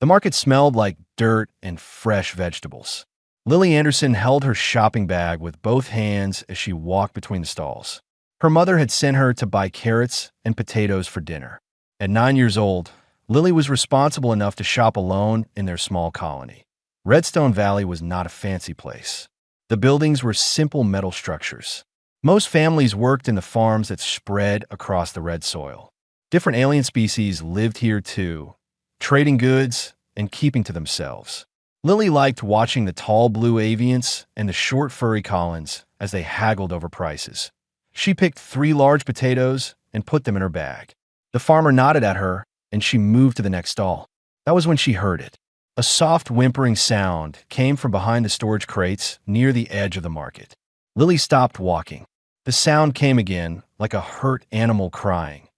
The market smelled like dirt and fresh vegetables. Lily Anderson held her shopping bag with both hands as she walked between the stalls. Her mother had sent her to buy carrots and potatoes for dinner. At 9 years old, Lily was responsible enough to shop alone in their small colony. Redstone Valley was not a fancy place. The buildings were simple metal structures. Most families worked in the farms that spread across the red soil. Different alien species lived here too, trading goods and keeping to themselves. Lily liked watching the tall blue avians and the short furry Collins as they haggled over prices. She picked 3 large potatoes and put them in her bag. The farmer nodded at her, and she moved to the next stall. That was when she heard it. A soft whimpering sound came from behind the storage crates near the edge of the market. Lily stopped walking. The sound came again, like a hurt animal crying.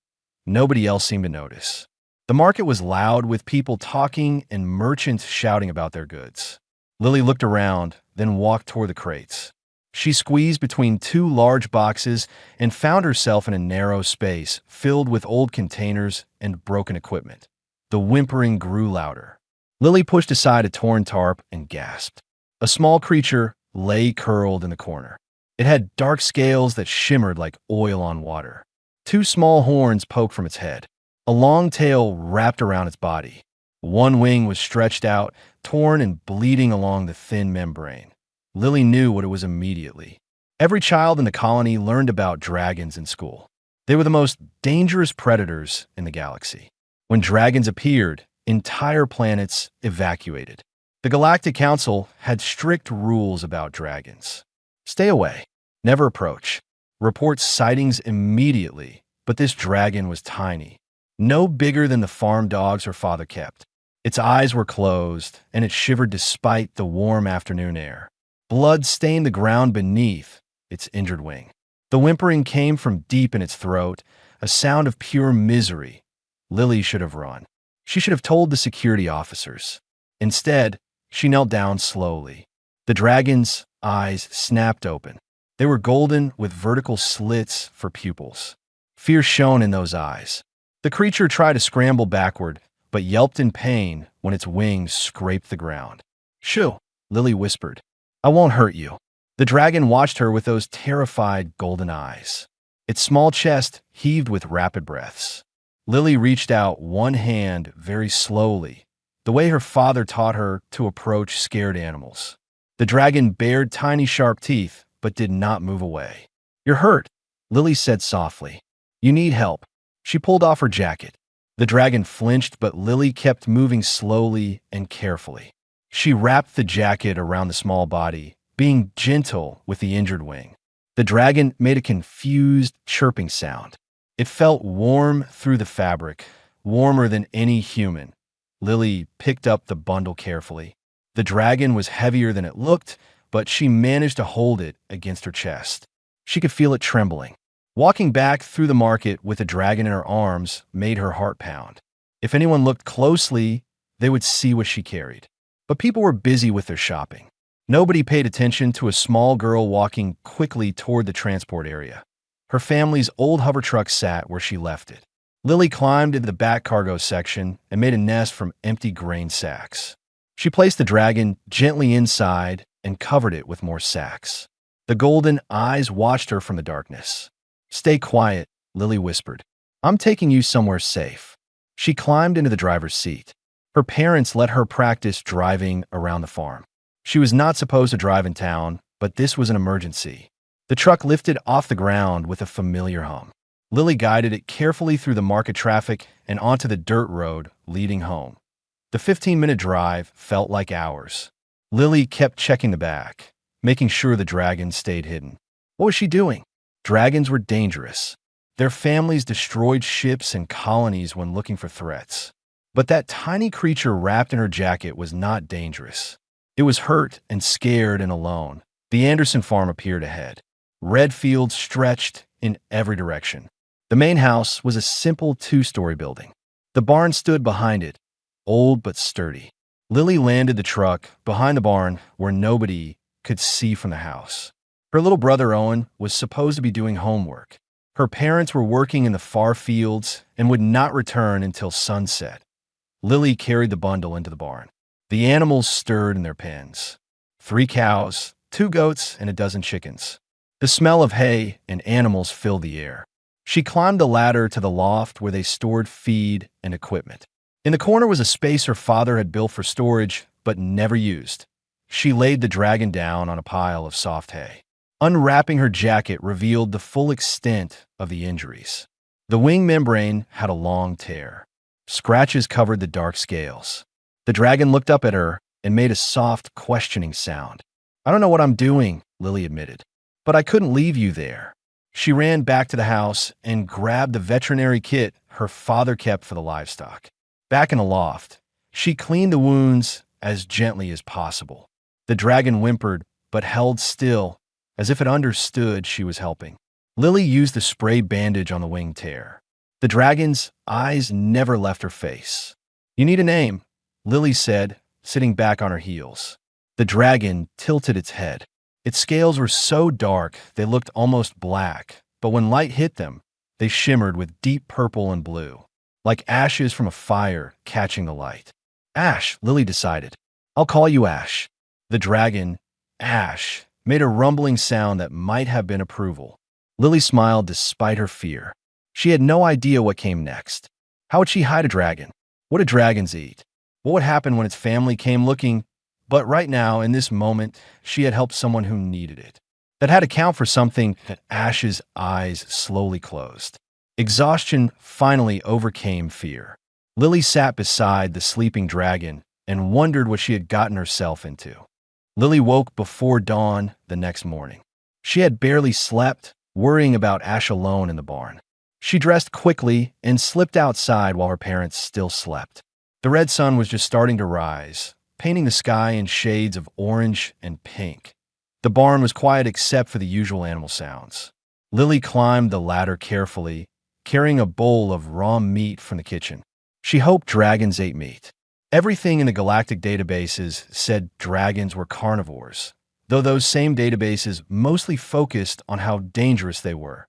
Nobody else seemed to notice. The market was loud with people talking and merchants shouting about their goods. Lily looked around, then walked toward the crates. She squeezed between 2 large boxes and found herself in a narrow space filled with old containers and broken equipment. The whimpering grew louder. Lily pushed aside a torn tarp and gasped. A small creature lay curled in the corner. It had dark scales that shimmered like oil on water. 2 small horns poked from its head. A long tail wrapped around its body. One wing was stretched out, torn and bleeding along the thin membrane. Lily knew what it was immediately. Every child in the colony learned about dragons in school. They were the most dangerous predators in the galaxy. When dragons appeared, entire planets evacuated. The Galactic Council had strict rules about dragons. Stay away. Never approach. Report sightings immediately, but this dragon was tiny. No bigger than the farm dogs her father kept. Its eyes were closed, and it shivered despite the warm afternoon air. Blood stained the ground beneath its injured wing. The whimpering came from deep in its throat, a sound of pure misery. Lily should have run. She should have told the security officers. Instead, she knelt down slowly. The dragon's eyes snapped open. They were golden with vertical slits for pupils. Fear shone in those eyes. The creature tried to scramble backward, but yelped in pain when its wings scraped the ground. "Shoo," Lily whispered. "I won't hurt you." The dragon watched her with those terrified golden eyes. Its small chest heaved with rapid breaths. Lily reached out one hand very slowly, the way her father taught her to approach scared animals. The dragon bared tiny sharp teeth, but did not move away. "You're hurt," Lily said softly. "You need help." She pulled off her jacket. The dragon flinched, but Lily kept moving slowly and carefully. She wrapped the jacket around the small body, being gentle with the injured wing. The dragon made a confused, chirping sound. It felt warm through the fabric, warmer than any human. Lily picked up the bundle carefully. The dragon was heavier than it looked, but she managed to hold it against her chest. She could feel it trembling. Walking back through the market with a dragon in her arms made her heart pound. If anyone looked closely, they would see what she carried. But people were busy with their shopping. Nobody paid attention to a small girl walking quickly toward the transport area. Her family's old hover truck sat where she left it. Lily climbed into the back cargo section and made a nest from empty grain sacks. She placed the dragon gently inside and covered it with more sacks. The golden eyes watched her from the darkness. "Stay quiet," Lily whispered. "I'm taking you somewhere safe." She climbed into the driver's seat. Her parents let her practice driving around the farm. She was not supposed to drive in town, but this was an emergency. The truck lifted off the ground with a familiar hum. Lily guided it carefully through the market traffic and onto the dirt road leading home. The 15-minute drive felt like hours. Lily kept checking the back, making sure the dragon stayed hidden. What was she doing? Dragons were dangerous. Their families destroyed ships and colonies when looking for threats. But that tiny creature wrapped in her jacket was not dangerous. It was hurt and scared and alone. The Anderson farm appeared ahead. Red fields stretched in every direction. The main house was a simple 2-story building. The barn stood behind it, old but sturdy. Lily landed the truck behind the barn where nobody could see from the house. Her little brother Owen was supposed to be doing homework. Her parents were working in the far fields and would not return until sunset. Lily carried the bundle into the barn. The animals stirred in their pens. 3 cows, 2 goats, and a dozen chickens. The smell of hay and animals filled the air. She climbed the ladder to the loft where they stored feed and equipment. In the corner was a space her father had built for storage, but never used. She laid the dragon down on a pile of soft hay. Unwrapping her jacket revealed the full extent of the injuries. The wing membrane had a long tear. Scratches covered the dark scales. The dragon looked up at her and made a soft, questioning sound. "I don't know what I'm doing," Lily admitted, "but I couldn't leave you there." She ran back to the house and grabbed the veterinary kit her father kept for the livestock. Back in the loft, she cleaned the wounds as gently as possible. The dragon whimpered, but held still, as if it understood she was helping. Lily used the spray bandage on the wing tear. The dragon's eyes never left her face. "You need a name," Lily said, sitting back on her heels. The dragon tilted its head. Its scales were so dark they looked almost black, but when light hit them, they shimmered with deep purple and blue, like ashes from a fire catching the light. "Ash," Lily decided. "I'll call you Ash." The dragon, Ash, made a rumbling sound that might have been approval. Lily smiled despite her fear. She had no idea what came next. How would she hide a dragon? What do dragons eat? What would happen when its family came looking? But right now, in this moment, she had helped someone who needed it. That had to count for something. That Ash's eyes slowly closed. Exhaustion finally overcame fear. Lily sat beside the sleeping dragon and wondered what she had gotten herself into. Lily woke before dawn the next morning. She had barely slept, worrying about Ash alone in the barn. She dressed quickly and slipped outside while her parents still slept. The red sun was just starting to rise, painting the sky in shades of orange and pink. The barn was quiet except for the usual animal sounds. Lily climbed the ladder carefully, carrying a bowl of raw meat from the kitchen. She hoped dragons ate meat. Everything in the galactic databases said dragons were carnivores, though those same databases mostly focused on how dangerous they were.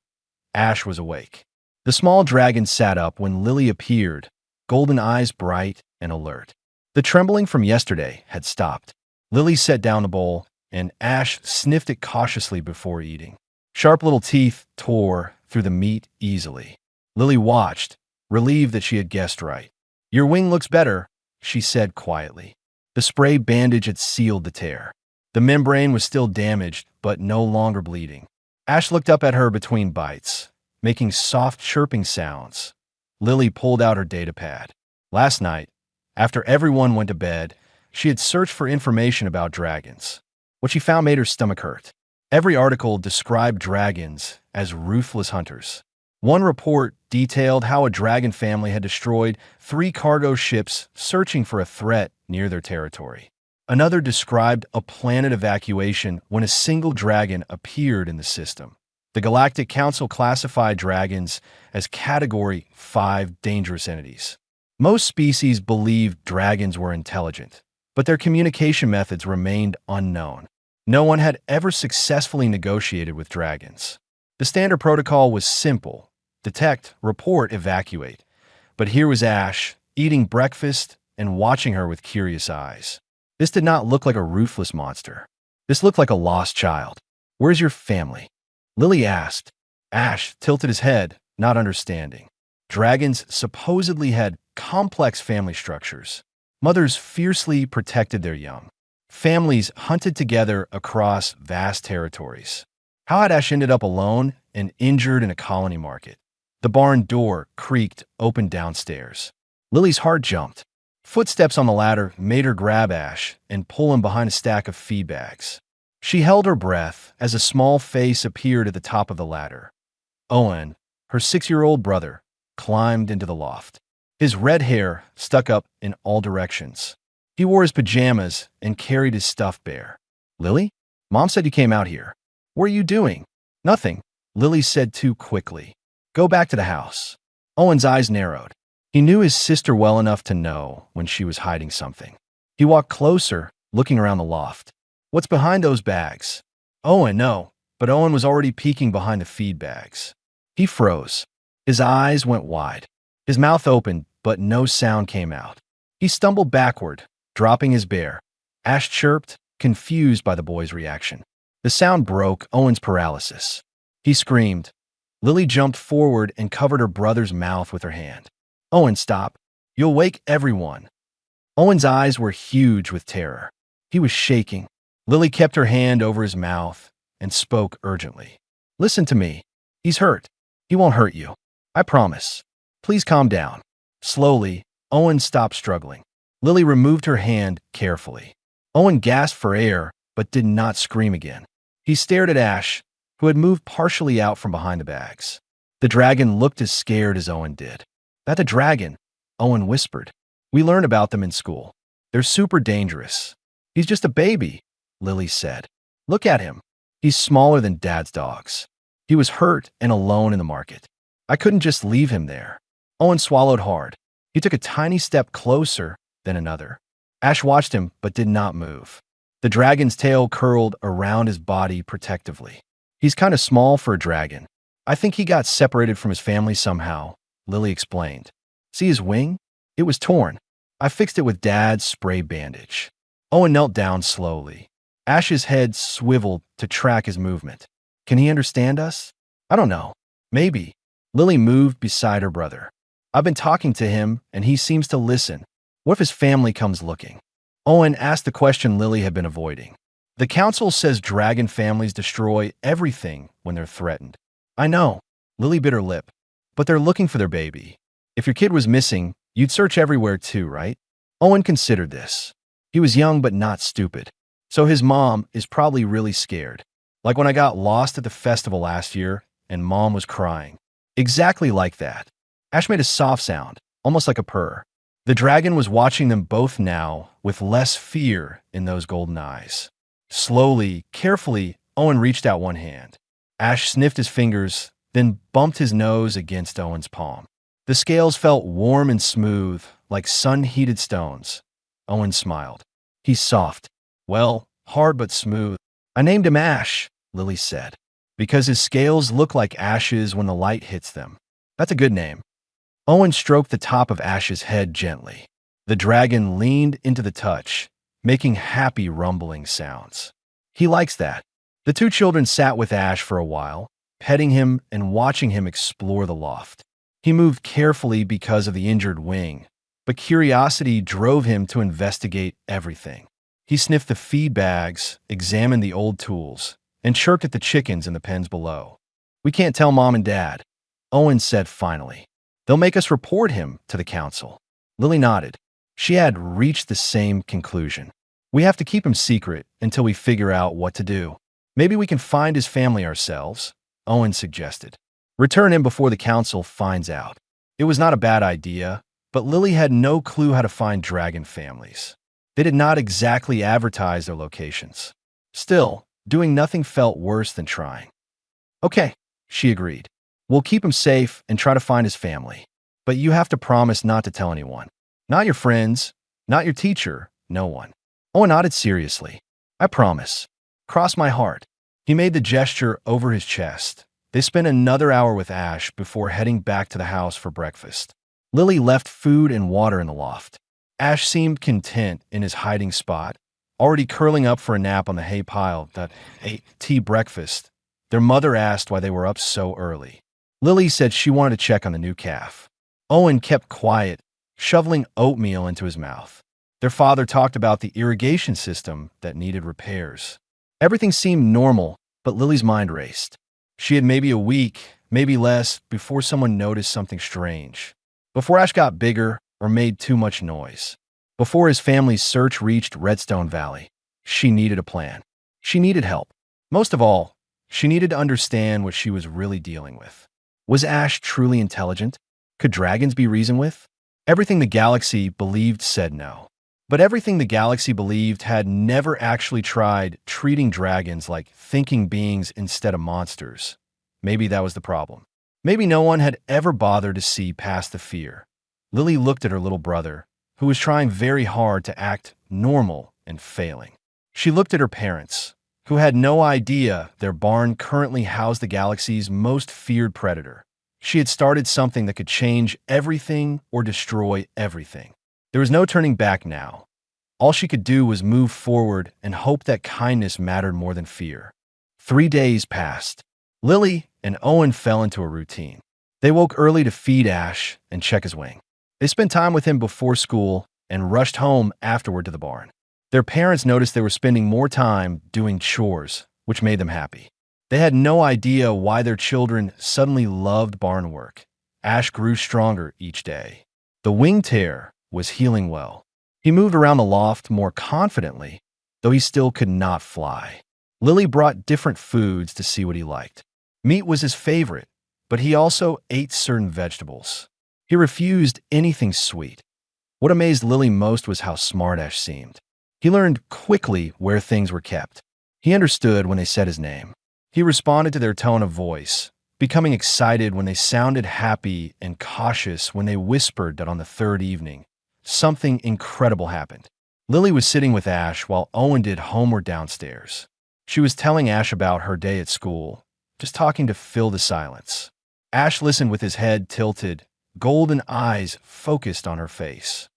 Ash was awake. The small dragon sat up when Lily appeared, golden eyes bright and alert. The trembling from yesterday had stopped. Lily set down the bowl, and Ash sniffed it cautiously before eating. Sharp little teeth tore through the meat easily. Lily watched, relieved that she had guessed right. "Your wing looks better," she said quietly. The spray bandage had sealed the tear. The membrane was still damaged, but no longer bleeding. Ash looked up at her between bites, making soft chirping sounds. Lily pulled out her data pad. Last night, after everyone went to bed, she had searched for information about dragons. What she found made her stomach hurt. Every article described dragons as ruthless hunters. One report detailed how a dragon family had destroyed 3 cargo ships searching for a threat near their territory. Another described a planet evacuation when a single dragon appeared in the system. The Galactic Council classified dragons as Category 5 dangerous entities. Most species believed dragons were intelligent, but their communication methods remained unknown. No one had ever successfully negotiated with dragons. The standard protocol was simple: detect, report, evacuate. But here was Ash, eating breakfast and watching her with curious eyes. This did not look like a ruthless monster. This looked like a lost child. "Where's your family?" Lily asked. Ash tilted his head, not understanding. Dragons supposedly had complex family structures. Mothers fiercely protected their young. Families hunted together across vast territories. How had Ash ended up alone and injured in a colony market? The barn door creaked open downstairs. Lily's heart jumped. Footsteps on the ladder made her grab Ash and pull him behind a stack of feed bags. She held her breath as a small face appeared at the top of the ladder. Owen, her 6-year-old brother, climbed into the loft. His red hair stuck up in all directions. He wore his pajamas and carried his stuffed bear. "Lily? Mom said you came out here. What are you doing?" "Nothing," Lily said too quickly. "Go back to the house." Owen's eyes narrowed. He knew his sister well enough to know when she was hiding something. He walked closer, looking around the loft. "What's behind those bags?" "Owen, no." But Owen was already peeking behind the feed bags. He froze. His eyes went wide. His mouth opened, but no sound came out. He stumbled backward, dropping his bear. Ash chirped, confused by the boy's reaction. The sound broke Owen's paralysis. He screamed. Lily jumped forward and covered her brother's mouth with her hand. Owen, stop. You'll wake everyone. Owen's eyes were huge with terror. He was shaking. Lily kept her hand over his mouth and spoke urgently. Listen to me. He's hurt. He won't hurt you. I promise. Please calm down. Slowly, Owen stopped struggling. Lily removed her hand carefully. Owen gasped for air, but did not scream again. He stared at Ash, who had moved partially out from behind the bags. The dragon looked as scared as Owen did. That's a dragon, Owen whispered. We learn about them in school. They're super dangerous. He's just a baby, Lily said. Look at him. He's smaller than Dad's dogs. He was hurt and alone in the market. I couldn't just leave him there. Owen swallowed hard. He took a tiny step closer, then another. Ash watched him but did not move. The dragon's tail curled around his body protectively. He's kind of small for a dragon. I think he got separated from his family somehow, Lily explained. See his wing? It was torn. I fixed it with Dad's spray bandage. Owen knelt down slowly. Ash's head swiveled to track his movement. Can he understand us? I don't know. Maybe. Lily moved beside her brother. I've been talking to him, and he seems to listen. What if his family comes looking? Owen asked the question Lily had been avoiding. The council says dragon families destroy everything when they're threatened. I know. Lily bit her lip. But they're looking for their baby. If your kid was missing, you'd search everywhere too, right? Owen considered this. He was young but not stupid. So his mom is probably really scared. Like when I got lost at the festival last year and Mom was crying. Exactly like that. Ash made a soft sound, almost like a purr. The dragon was watching them both now with less fear in those golden eyes. Slowly, carefully, Owen reached out one hand. Ash sniffed his fingers, then bumped his nose against Owen's palm. The scales felt warm and smooth, like sun-heated stones. Owen smiled. He's soft. Well, hard but smooth. I named him Ash, Lily said, because his scales look like ashes when the light hits them. That's a good name. Owen stroked the top of Ash's head gently. The dragon leaned into the touch, making happy rumbling sounds. He likes that. The two children sat with Ash for a while, petting him and watching him explore the loft. He moved carefully because of the injured wing, but curiosity drove him to investigate everything. He sniffed the feed bags, examined the old tools, and chirped at the chickens in the pens below. We can't tell Mom and Dad, Owen said finally. They'll make us report him to the council. Lily nodded. She had reached the same conclusion. We have to keep him secret until we figure out what to do. Maybe we can find his family ourselves, Owen suggested. Return him before the council finds out. It was not a bad idea, but Lily had no clue how to find dragon families. They did not exactly advertise their locations. Still, doing nothing felt worse than trying. Okay, she agreed. We'll keep him safe and try to find his family. But you have to promise not to tell anyone. Not your friends, not your teacher, no one. Owen nodded seriously. I promise. Cross my heart. He made the gesture over his chest. They spent another hour with Ash before heading back to the house for breakfast. Lily left food and water in the loft. Ash seemed content in his hiding spot, already curling up for a nap on the hay pile that ate tea breakfast. Their mother asked why they were up so early. Lily said she wanted to check on the new calf. Owen kept quiet, shoveling oatmeal into his mouth. Their father talked about the irrigation system that needed repairs. Everything seemed normal, but Lily's mind raced. She had maybe a week, maybe less, before someone noticed something strange. Before Ash got bigger or made too much noise. Before his family's search reached Redstone Valley. She needed a plan. She needed help. Most of all, she needed to understand what she was really dealing with. Was Ash truly intelligent? Could dragons be reasoned with? Everything the galaxy believed said no. But everything the galaxy believed had never actually tried treating dragons like thinking beings instead of monsters. Maybe that was the problem. Maybe no one had ever bothered to see past the fear. Lily looked at her little brother, who was trying very hard to act normal and failing. She looked at her parents, who had no idea their barn currently housed the galaxy's most feared predator. She had started something that could change everything or destroy everything. There was no turning back now. All she could do was move forward and hope that kindness mattered more than fear. 3 days passed. Lily and Owen fell into a routine. They woke early to feed Ash and check his wing. They spent time with him before school and rushed home afterward to the barn. Their parents noticed they were spending more time doing chores, which made them happy. They had no idea why their children suddenly loved barn work. Ash grew stronger each day. The wing tear was healing well. He moved around the loft more confidently, though he still could not fly. Lily brought different foods to see what he liked. Meat was his favorite, but he also ate certain vegetables. He refused anything sweet. What amazed Lily most was how smart Ash seemed. He learned quickly where things were kept. He understood when they said his name. He responded to their tone of voice, becoming excited when they sounded happy and cautious when they whispered that on the third evening, something incredible happened. Lily was sitting with Ash while Owen did homework downstairs. She was telling Ash about her day at school, just talking to fill the silence. Ash listened with his head tilted, golden eyes focused on her face.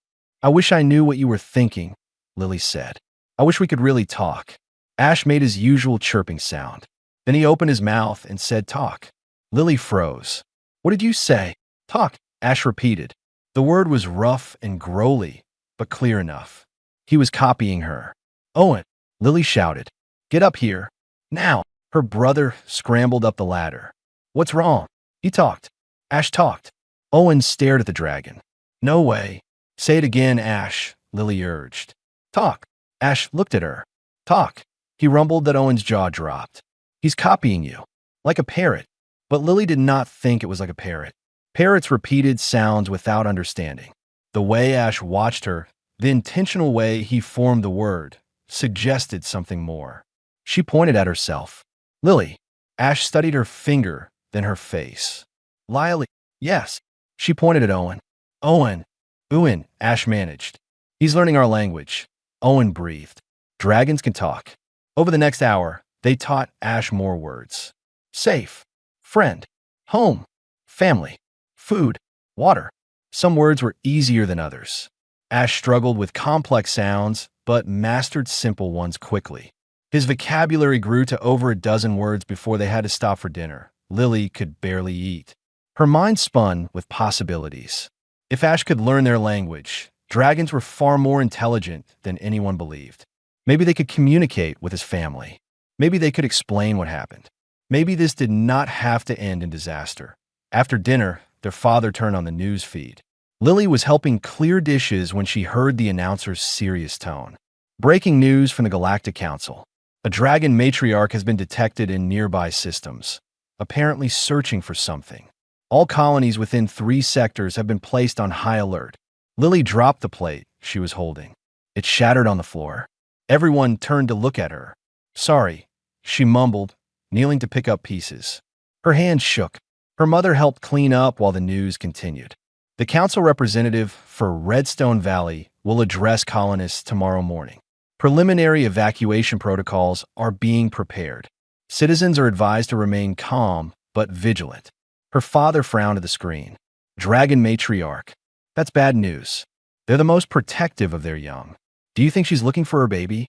"I wish I knew what you were thinking," Lily said. "I wish we could really talk." Ash made his usual chirping sound. Then he opened his mouth and said, "Talk." Lily froze. "What did you say?" "Talk," Ash repeated. The word was rough and growly, but clear enough. He was copying her. "Owen," Lily shouted. "Get up here. Now." Her brother scrambled up the ladder. "What's wrong?" He talked. Ash talked. Owen stared at the dragon. "No way." "Say it again, Ash," Lily urged. "Talk." Ash looked at her. "Talk." He rumbled that Owen's jaw dropped. "He's copying you. Like a parrot." But Lily did not think it was like a parrot. Parrots repeated sounds without understanding. The way Ash watched her, the intentional way he formed the word, suggested something more. She pointed at herself. "Lily." Ash studied her finger, then her face. "Lily." "Yes." She pointed at Owen. "Owen." "Owen," Ash managed. "He's learning our language." Owen breathed. "Dragons can talk." Over the next hour, they taught Ash more words. Safe, friend, home, family, food, water. Some words were easier than others. Ash struggled with complex sounds, but mastered simple ones quickly. His vocabulary grew to over a dozen words before they had to stop for dinner. Lily could barely eat. Her mind spun with possibilities. If Ash could learn their language, dragons were far more intelligent than anyone believed. Maybe they could communicate with his family. Maybe they could explain what happened. Maybe this did not have to end in disaster. After dinner, their father turned on the news feed. Lily was helping clear dishes when she heard the announcer's serious tone. Breaking news from the Galactic Council. A dragon matriarch has been detected in nearby systems, apparently searching for something. All colonies within 3 sectors have been placed on high alert. Lily dropped the plate she was holding. It shattered on the floor. Everyone turned to look at her. "Sorry," she mumbled, kneeling to pick up pieces. Her hands shook. Her mother helped clean up while the news continued. The council representative for Redstone Valley will address colonists tomorrow morning. Preliminary evacuation protocols are being prepared. Citizens are advised to remain calm but vigilant. Her father frowned at the screen. Dragon matriarch. That's bad news. They're the most protective of their young. Do you think she's looking for her baby?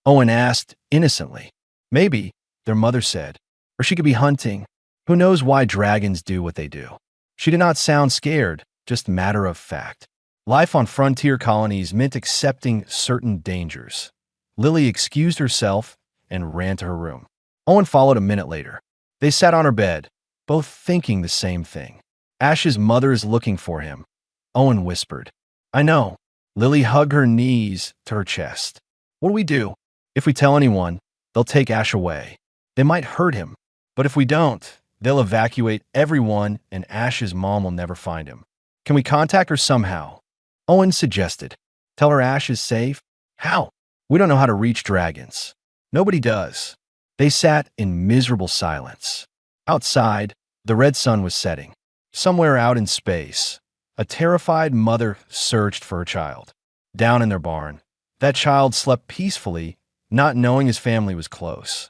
Owen asked innocently. Maybe, their mother said. Or she could be hunting. Who knows why dragons do what they do? She did not sound scared, just matter of fact. Life on frontier colonies meant accepting certain dangers. Lily excused herself and ran to her room. Owen followed a minute later. They sat on her bed, both thinking the same thing. Ash's mother is looking for him. Owen whispered. I know. Lily hugged her knees to her chest. What do we do? If we tell anyone, they'll take Ash away. They might hurt him, but if we don't, they'll evacuate everyone and Ash's mom will never find him. Can we contact her somehow? Owen suggested. Tell her Ash is safe? How? We don't know how to reach dragons. Nobody does. They sat in miserable silence. Outside, the red sun was setting. Somewhere out in space, a terrified mother searched for her child. Down in their barn, that child slept peacefully, not knowing his family was close.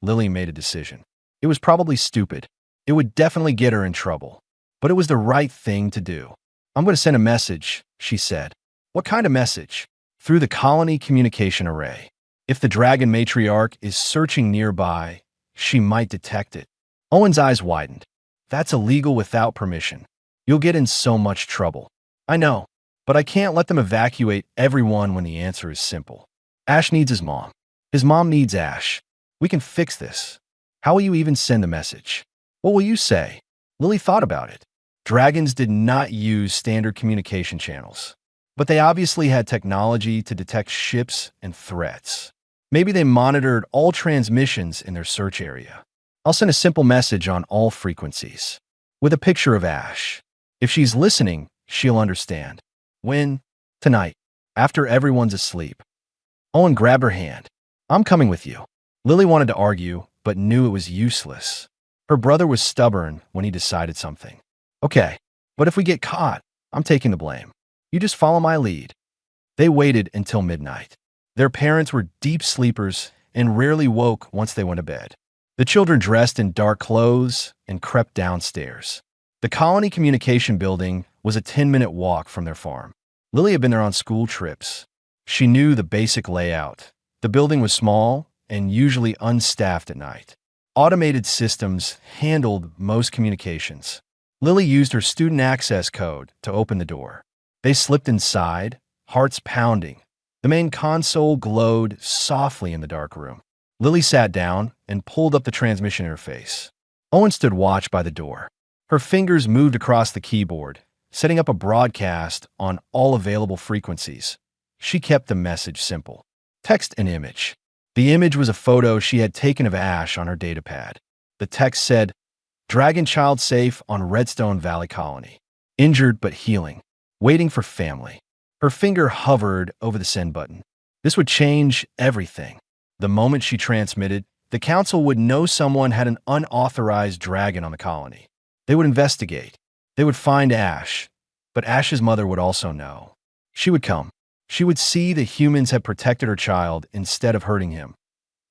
Lily made a decision. It was probably stupid. It would definitely get her in trouble. But it was the right thing to do. I'm going to send a message, she said. What kind of message? Through the colony communication array. If the dragon matriarch is searching nearby, she might detect it. Owen's eyes widened. That's illegal without permission. You'll get in so much trouble. I know, but I can't let them evacuate everyone when the answer is simple. Ash needs his mom. His mom needs Ash. We can fix this. How will you even send the message? What will you say? Lily thought about it. Dragons did not use standard communication channels, but they obviously had technology to detect ships and threats. Maybe they monitored all transmissions in their search area. I'll send a simple message on all frequencies, with a picture of Ash. If she's listening, she'll understand. When? Tonight, after everyone's asleep. Owen grabbed her hand. I'm coming with you. Lily wanted to argue, but knew it was useless. Her brother was stubborn when he decided something. Okay, but if we get caught, I'm taking the blame. You just follow my lead. They waited until midnight. Their parents were deep sleepers and rarely woke once they went to bed. The children dressed in dark clothes and crept downstairs. The colony communication building was a 10-minute walk from their farm. Lily had been there on school trips. She knew the basic layout. The building was small and usually unstaffed at night. Automated systems handled most communications. Lily used her student access code to open the door. They slipped inside, hearts pounding. The main console glowed softly in the dark room. Lily sat down and pulled up the transmission interface. Owen stood watch by the door. Her fingers moved across the keyboard, setting up a broadcast on all available frequencies. She kept the message simple. Text and image. The image was a photo she had taken of Ash on her datapad. The text said, Dragon child safe on Redstone Valley Colony. Injured but healing. Waiting for family. Her finger hovered over the send button. This would change everything. The moment she transmitted, the council would know someone had an unauthorized dragon on the colony. They would investigate. They would find Ash. But Ash's mother would also know. She would come. She would see the humans had protected her child instead of hurting him.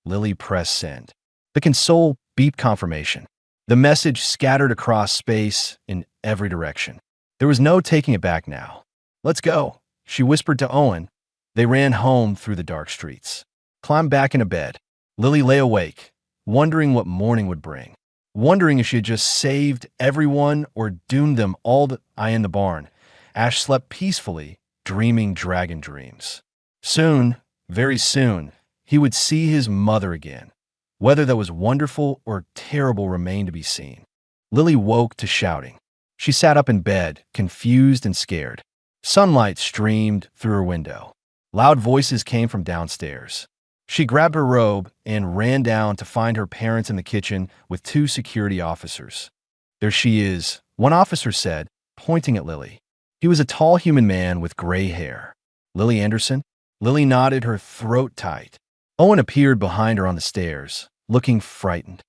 Lily pressed send. The console beeped confirmation. The message scattered across space in every direction. There was no taking it back now. Let's go, she whispered to Owen. They ran home through the dark streets. Climbed back into bed. Lily lay awake, wondering what morning would bring. Wondering if she had just saved everyone or doomed them all the eye in the barn. Ash slept peacefully, dreaming dragon dreams. Soon, very soon, he would see his mother again. Whether that was wonderful or terrible remained to be seen. Lily woke to shouting. She sat up in bed, confused and scared. Sunlight streamed through her window. Loud voices came from downstairs. She grabbed her robe and ran down to find her parents in the kitchen with 2 security officers. There she is, one officer said, pointing at Lily. He was a tall human man with gray hair. Lily Anderson? Lily nodded, her throat tight. Owen appeared behind her on the stairs, looking frightened.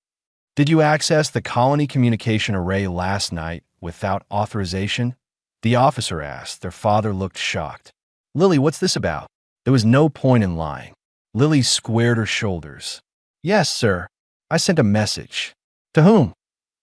Did you access the colony communication array last night without authorization? The officer asked. Their father looked shocked. Lily, what's this about? There was no point in lying. Lily squared her shoulders. Yes, sir. I sent a message. To whom?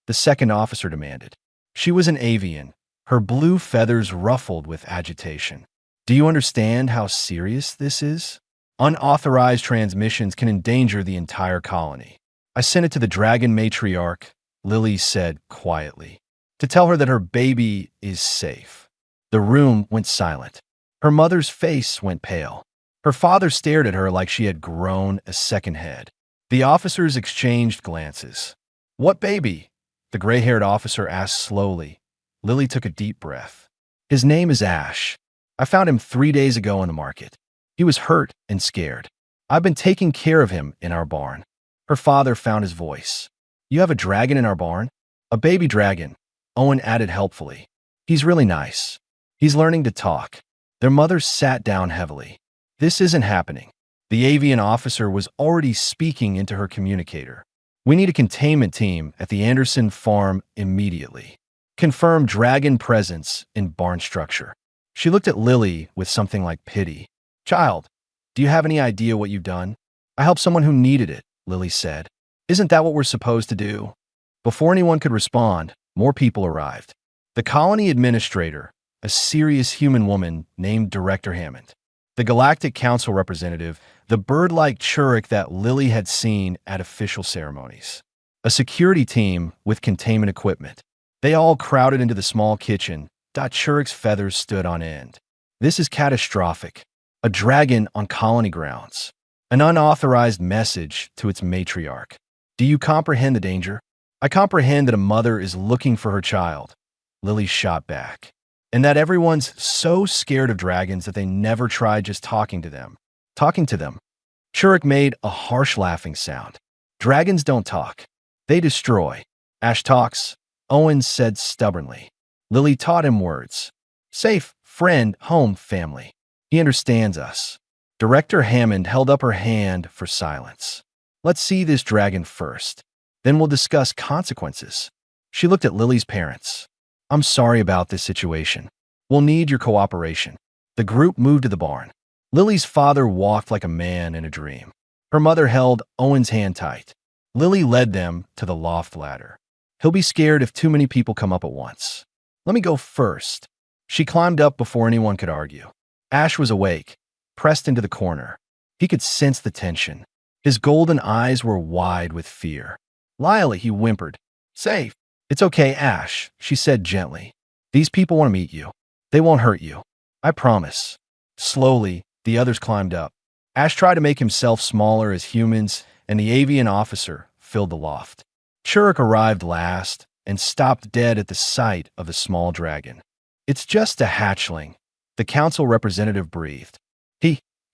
The second officer demanded. She was an avian, her blue feathers ruffled with agitation. Do you understand how serious this is? Unauthorized transmissions can endanger the entire colony. I sent it to the dragon matriarch, Lily said quietly, to tell her that her baby is safe. The room went silent. Her mother's face went pale. Her father stared at her like she had grown a second head. The officers exchanged glances. What baby? The gray-haired officer asked slowly. Lily took a deep breath. His name is Ash. I found him 3 days ago in the market. He was hurt and scared. I've been taking care of him in our barn. Her father found his voice. You have a dragon in our barn? A baby dragon, Owen added helpfully. He's really nice. He's learning to talk. Their mother sat down heavily. This isn't happening. The avian officer was already speaking into her communicator. We need a containment team at the Anderson farm immediately. Confirm dragon presence in barn structure. She looked at Lily with something like pity. Child, do you have any idea what you've done? I helped someone who needed it, Lily said. Isn't that what we're supposed to do? Before anyone could respond, more people arrived. The colony administrator, a serious human woman named Director Hammond. The Galactic Council representative, the bird-like Churuk that Lily had seen at official ceremonies. A security team with containment equipment. They all crowded into the small kitchen. Churuk's feathers stood on end. This is catastrophic. A dragon on colony grounds. An unauthorized message to its matriarch. Do you comprehend the danger? I comprehend that a mother is looking for her child. Lily shot back. And that everyone's so scared of dragons that they never tried just talking to them. Talking to them. Churuk made a harsh laughing sound. Dragons don't talk. They destroy. Ash talks, Owen said stubbornly. Lily taught him words. Safe, friend, home, family. He understands us. Director Hammond held up her hand for silence. Let's see this dragon first. Then we'll discuss consequences. She looked at Lily's parents. I'm sorry about this situation. We'll need your cooperation. The group moved to the barn. Lily's father walked like a man in a dream. Her mother held Owen's hand tight. Lily led them to the loft ladder. He'll be scared if too many people come up at once. Let me go first. She climbed up before anyone could argue. Ash was awake, pressed into the corner. He could sense the tension. His golden eyes were wide with fear. Lily, he whimpered. Safe. It's okay, Ash, she said gently. These people want to meet you. They won't hurt you. I promise. Slowly, the others climbed up. Ash tried to make himself smaller as humans, and the avian officer filled the loft. Churuk arrived last and stopped dead at the sight of the small dragon. It's just a hatchling, the council representative breathed.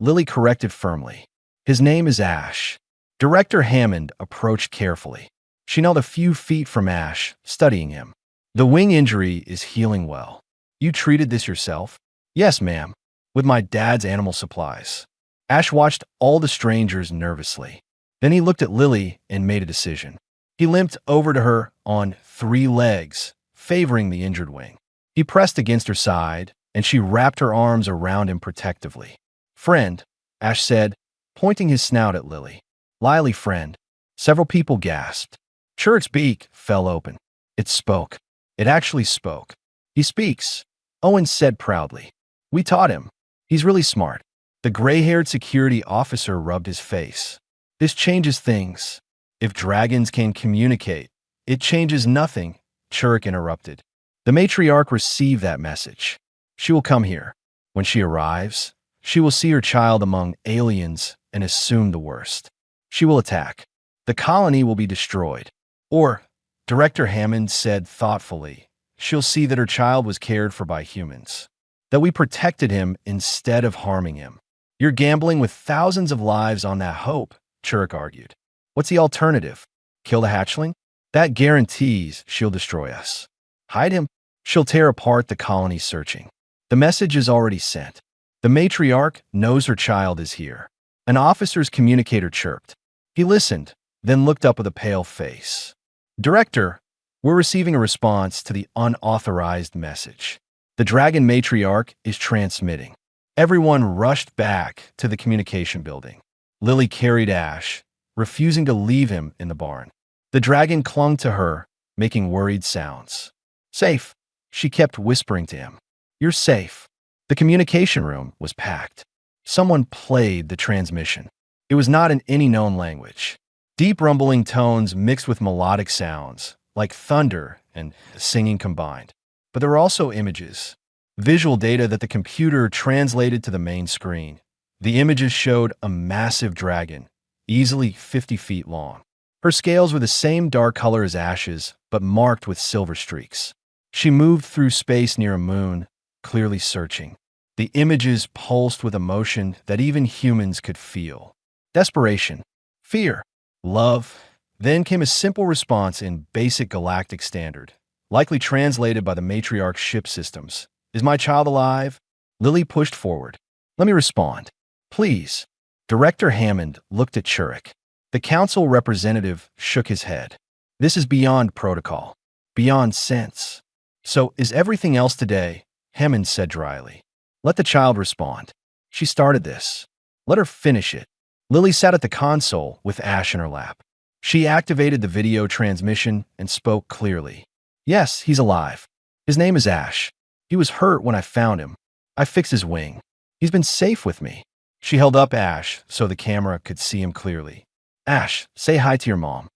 Lily corrected firmly. His name is Ash. Director Hammond approached carefully. She knelt a few feet from Ash, studying him. The wing injury is healing well. You treated this yourself? Yes, ma'am. With my dad's animal supplies. Ash watched all the strangers nervously. Then he looked at Lily and made a decision. He limped over to her on 3 legs, favoring the injured wing. He pressed against her side, and she wrapped her arms around him protectively. Friend, Ash said, pointing his snout at Lily. Lily, friend. Several people gasped. Churuk's beak fell open. It spoke. It actually spoke. He speaks, Owen said proudly. We taught him. He's really smart. The gray-haired security officer rubbed his face. This changes things. If dragons can communicate, it changes nothing, Churuk interrupted. The matriarch received that message. She will come here. When she arrives, she will see her child among aliens and assume the worst. She will attack. The colony will be destroyed. Or, Director Hammond said thoughtfully, she'll see that her child was cared for by humans. That we protected him instead of harming him. You're gambling with thousands of lives on that hope, Churuk argued. What's the alternative? Kill the hatchling? That guarantees she'll destroy us. Hide him? She'll tear apart the colony searching. The message is already sent. The matriarch knows her child is here. An officer's communicator chirped. He listened, then looked up with a pale face. Director, we're receiving a response to the unauthorized message. The dragon matriarch is transmitting. Everyone rushed back to the communication building. Lily carried Ash, refusing to leave him in the barn. The dragon clung to her, making worried sounds. Safe, she kept whispering to him. You're safe. The communication room was packed. Someone played the transmission. It was not in any known language. Deep rumbling tones mixed with melodic sounds, like thunder and singing combined. But there were also images, visual data that the computer translated to the main screen. The images showed a massive dragon, easily 50 feet long. Her scales were the same dark color as Ash's, but marked with silver streaks. She moved through space near a moon, clearly searching. The images pulsed with emotion that even humans could feel. Desperation, fear, love. Then came a simple response in basic galactic standard, likely translated by the matriarch's ship systems. Is my child alive? Lily pushed forward. Let me respond. Please. Director Hammond looked at Churuk. The council representative shook his head. This is beyond protocol, beyond sense. So is everything else today, Hammond said dryly. Let the child respond. She started this. Let her finish it. Lily sat at the console with Ash in her lap. She activated the video transmission and spoke clearly. Yes, he's alive. His name is Ash. He was hurt when I found him. I fixed his wing. He's been safe with me. She held up Ash so the camera could see him clearly. Ash, say hi to your mom.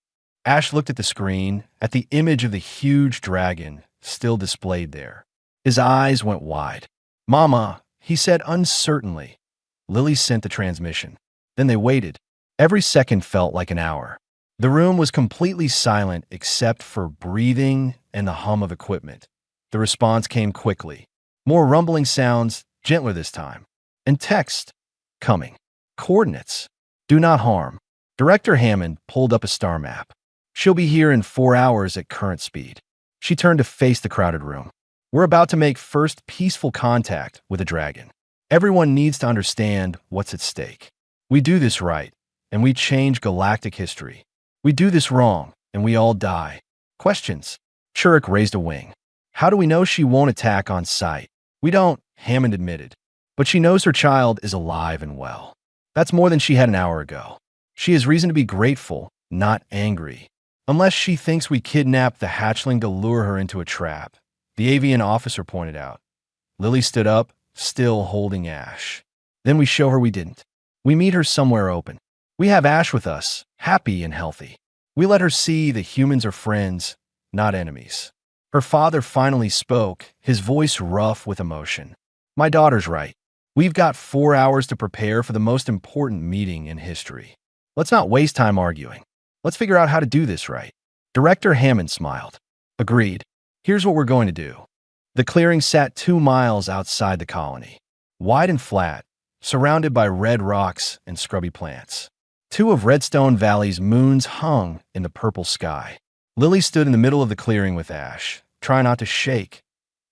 Ash looked at the screen, at the image of the huge dragon still displayed there. His eyes went wide. Mama, he said uncertainly. Lily sent the transmission. Then they waited. Every second felt like an hour. The room was completely silent except for breathing and the hum of equipment. The response came quickly. More rumbling sounds, gentler this time. And text. Coming. Coordinates. Do not harm. Director Hammond pulled up a star map. She'll be here in 4 hours at current speed. She turned to face the crowded room. We're about to make first peaceful contact with a dragon. Everyone needs to understand what's at stake. We do this right, and we change galactic history. We do this wrong, and we all die. Questions? Churik raised a wing. How do we know she won't attack on sight? We don't, Hammond admitted. But she knows her child is alive and well. That's more than she had an hour ago. She has reason to be grateful, not angry. Unless she thinks we kidnapped the hatchling to lure her into a trap, the avian officer pointed out. Lily stood up, still holding Ash. Then we show her we didn't. We meet her somewhere open. We have Ash with us, happy and healthy. We let her see that humans are friends, not enemies. Her father finally spoke, his voice rough with emotion. My daughter's right. We've got 4 hours to prepare for the most important meeting in history. Let's not waste time arguing. Let's figure out how to do this right. Director Hammond smiled. Agreed. Here's what we're going to do. The clearing sat 2 miles outside the colony. Wide and flat, surrounded by red rocks and scrubby plants. 2 of Redstone Valley's moons hung in the purple sky. Lily stood in the middle of the clearing with Ash, trying not to shake.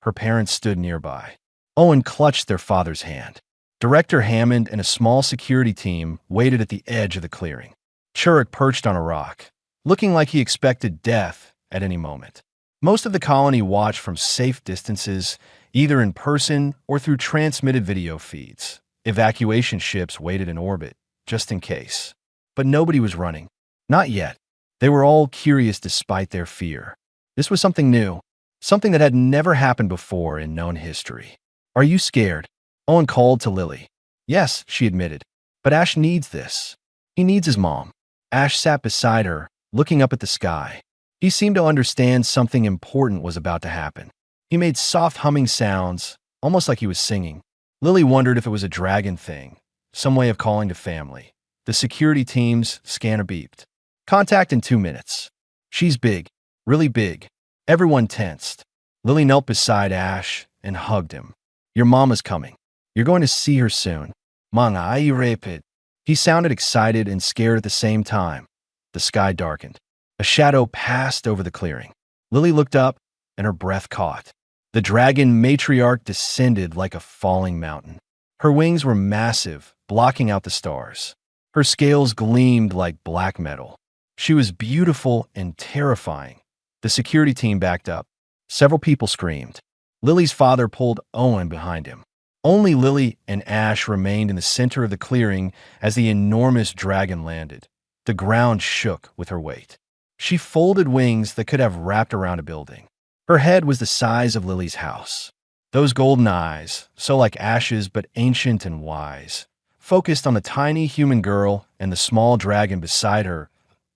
Her parents stood nearby. Owen clutched their father's hand. Director Hammond and a small security team waited at the edge of the clearing. Churik perched on a rock, looking like he expected death at any moment. Most of the colony watched from safe distances, either in person or through transmitted video feeds. Evacuation ships waited in orbit, just in case. But nobody was running. Not yet. They were all curious despite their fear. This was something new, something that had never happened before in known history. Are you scared? Owen called to Lily. Yes, she admitted. But Ash needs this. He needs his mom. Ash sat beside her, looking up at the sky. He seemed to understand something important was about to happen. He made soft humming sounds, almost like he was singing. Lily wondered if it was a dragon thing, some way of calling to family. The security team's scanner beeped. Contact in 2 minutes. She's big, really big. Everyone tensed. Lily knelt beside Ash and hugged him. Your mama's coming. You're going to see her soon. Manga, I rapid. He sounded excited and scared at the same time. The sky darkened. A shadow passed over the clearing. Lily looked up, and her breath caught. The dragon matriarch descended like a falling mountain. Her wings were massive, blocking out the stars. Her scales gleamed like black metal. She was beautiful and terrifying. The security team backed up. Several people screamed. Lily's father pulled Owen behind him. Only Lily and Ash remained in the center of the clearing as the enormous dragon landed. The ground shook with her weight. She folded wings that could have wrapped around a building. Her head was the size of Lily's house. Those golden eyes, so like Ash's but ancient and wise, focused on the tiny human girl and the small dragon beside her.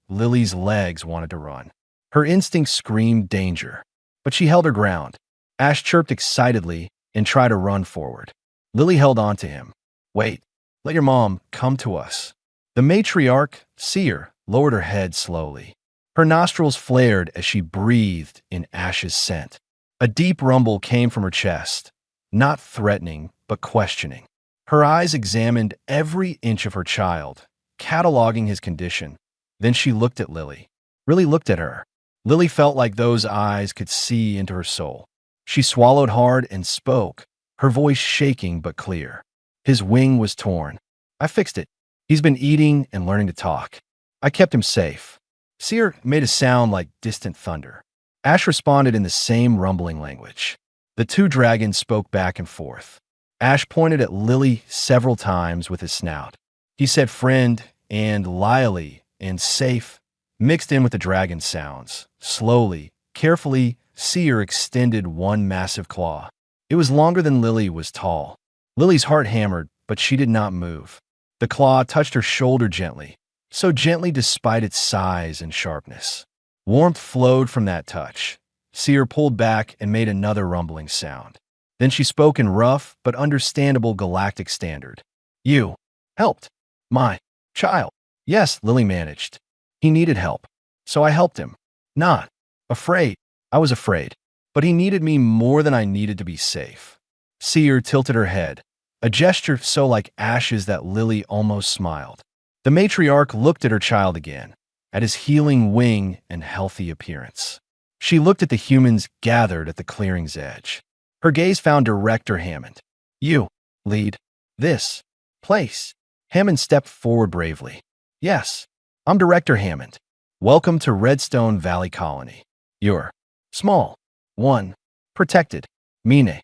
Lily's legs wanted to run. Her instincts screamed danger, but she held her ground. Ash chirped excitedly and tried to run forward. Lily held on to him. Wait, let your mom come to us. The matriarch, Seer, lowered her head slowly. Her nostrils flared as she breathed in Ash's scent. A deep rumble came from her chest, not threatening, but questioning. Her eyes examined every inch of her child, cataloging his condition. Then she looked at Lily. Really looked at her. Lily felt like those eyes could see into her soul. She swallowed hard and spoke, her voice shaking but clear. His wing was torn. I fixed it. He's been eating and learning to talk. I kept him safe. Seer made a sound like distant thunder. Ash responded in the same rumbling language. The 2 dragons spoke back and forth. Ash pointed at Lily several times with his snout. He said friend and Lily and safe, mixed in with the dragon sounds. Slowly, carefully, Seer extended one massive claw. It was longer than Lily was tall. Lily's heart hammered, but she did not move. The claw touched her shoulder gently, so gently despite its size and sharpness. Warmth flowed from that touch. Seer pulled back and made another rumbling sound. Then she spoke in rough but understandable galactic standard. You helped my child. Yes, Lily managed. He needed help, so I helped him. Not afraid. I was afraid, but he needed me more than I needed to be safe. Seer tilted her head, a gesture so like ashes that Lily almost smiled. The matriarch looked at her child again, at his healing wing and healthy appearance. She looked at the humans gathered at the clearing's edge. Her gaze found Director Hammond. You lead this place. Hammond stepped forward bravely. Yes, I'm Director Hammond. Welcome to Redstone Valley Colony. You're small, one, protected, Mine.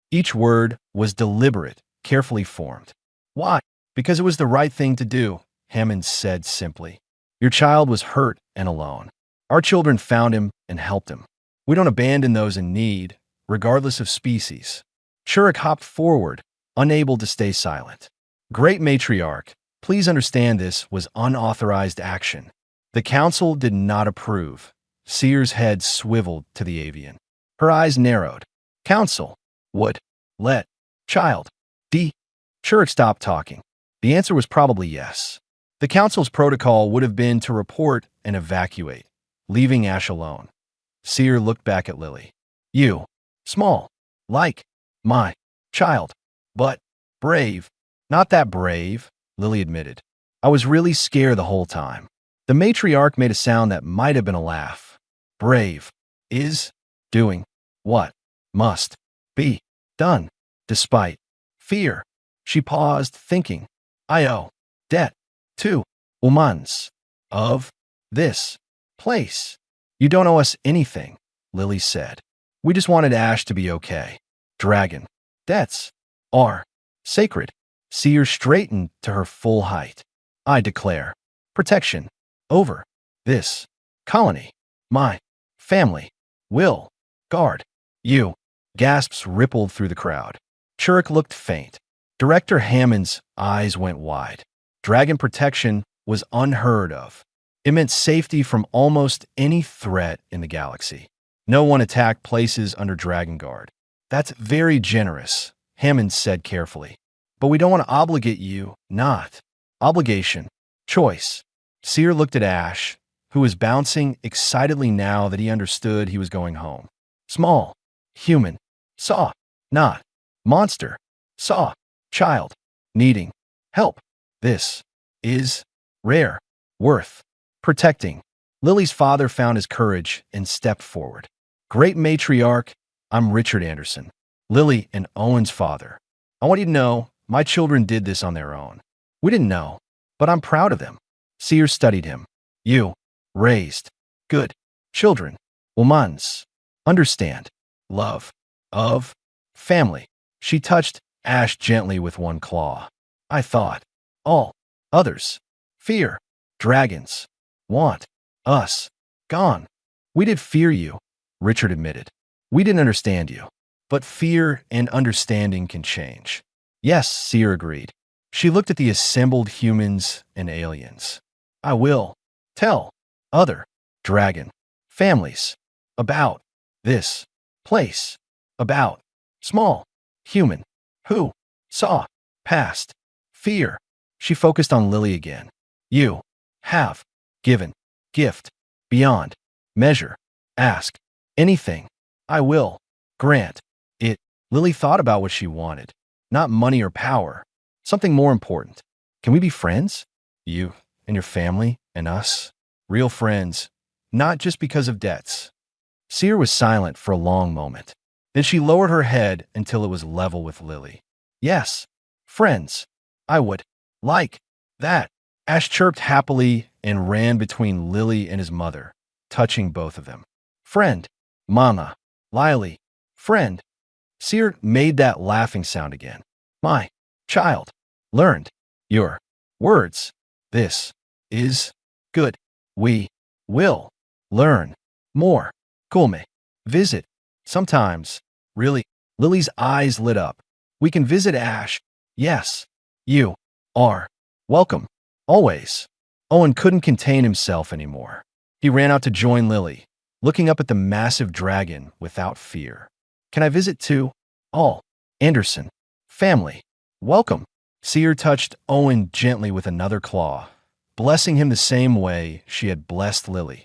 Each word was deliberate, carefully formed. Why? Because it was the right thing to do, Hammond said simply. Your child was hurt and alone. Our children found him and helped him. We don't abandon those in need, regardless of species. Shurik hopped forward, unable to stay silent. Great Matriarch, please understand this was unauthorized action. The council did not approve. Seer's head swiveled to the avian. Her eyes narrowed. Council would let child D. Shurik stopped talking. The answer was probably yes. The council's protocol would have been to report and evacuate, leaving Ash alone. Seer looked back at Lily. You, small, like my child, but brave. Not that brave, Lily admitted. I was really scared the whole time. The matriarch made a sound that might have been a laugh. Brave is doing what must be done, despite fear. She paused, thinking, I owe debt to humans of this place. You don't owe us anything, Lily said. We just wanted Ash to be okay. Dragon debts are sacred. Seer straightened to her full height. I declare protection over this colony. My family will guard you. Gasps rippled through the crowd. Shurik looked faint. Director Hammond's eyes went wide. Dragon protection was unheard of. It meant safety from almost any threat in the galaxy. No one attacked places under Dragon Guard. That's very generous, Hammond said carefully. But we don't want to obligate you, not. Obligation. Choice. Seer looked at Ash, who was bouncing excitedly now that he understood he was going home. Small. Human. Saw. Not. Monster. Saw. Child. Needing. Help. This. Is. Rare. Worth. Protecting. Lily's father found his courage and stepped forward. Great Matriarch, I'm Richard Anderson. Lily and Owen's father. I want you to know, my children did this on their own. We didn't know, but I'm proud of them. Seer studied him. You raised good children. Humans. Understand. Love. Of. Family. She touched Ash gently with one claw. I thought. All. Others. Fear. Dragons. Want. Us. Gone. We did fear you, Richard admitted. We didn't understand you. But fear and understanding can change. Yes, Seer agreed. She looked at the assembled humans and aliens. I will tell other dragon families about this place, about small human who saw past fear. She focused on Lily again. You have given gift beyond measure. Ask anything. I will grant it. Lily thought about what she wanted. Not money or power. Something more important. Can we be friends? You and your family and us? Real friends. Not just because of debts. Seer was silent for a long moment. Then she lowered her head until it was level with Lily. Yes, friends. I would like that. Ash chirped happily and ran between Lily and his mother, touching both of them. Friend. Mama. Lily. Friend. Seer made that laughing sound again. My child learned your words. This is good. We will learn more. Kulme. Visit. Sometimes. Really. Lily's eyes lit up. We can visit Ash. Yes. You are welcome. Always. Owen couldn't contain himself anymore. He ran out to join Lily, looking up at the massive dragon without fear. Can I visit too? All. Anderson. Family. Welcome. Seer touched Owen gently with another claw, blessing him the same way she had blessed Lily.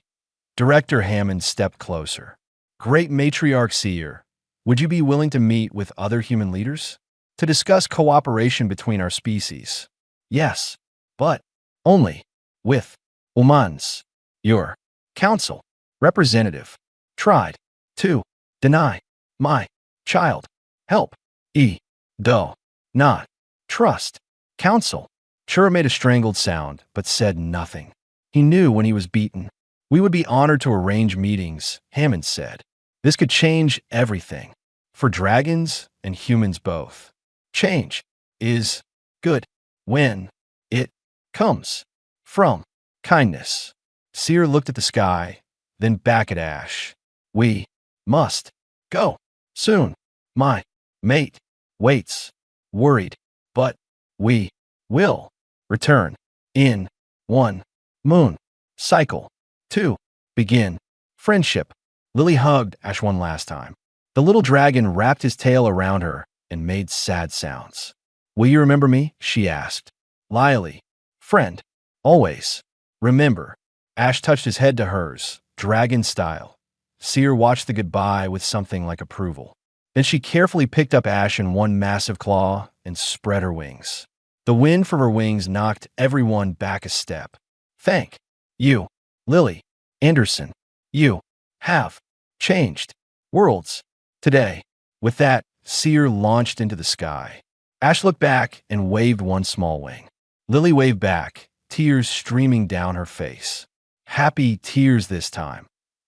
Director Hammond stepped closer. Great Matriarch Seer, would you be willing to meet with other human leaders? To discuss cooperation between our species? Yes, but only with humans. Your council representative tried to deny my child help. Do not trust. Council. Chura made a strangled sound, but said nothing. He knew when he was beaten. We would be honored to arrange meetings, Hammond said. This could change everything. For dragons and humans both. Change is good when it comes from kindness. Seer looked at the sky, then back at Ash. We must go soon. My mate waits, worried, but we will return in one moon cycle to begin friendship. Lily hugged Ash one last time. The little dragon wrapped his tail around her and made sad sounds. Will you remember me? She asked. Lily, friend, always. Remember. Ash touched his head to hers, dragon style. Seer watched the goodbye with something like approval. Then she carefully picked up Ash in one massive claw and spread her wings. The wind from her wings knocked everyone back a step. Thank you, Lily Anderson. You have changed worlds today. With that, Seer launched into the sky. Ash looked back and waved one small wing. Lily waved back, tears streaming down her face. Happy tears this time.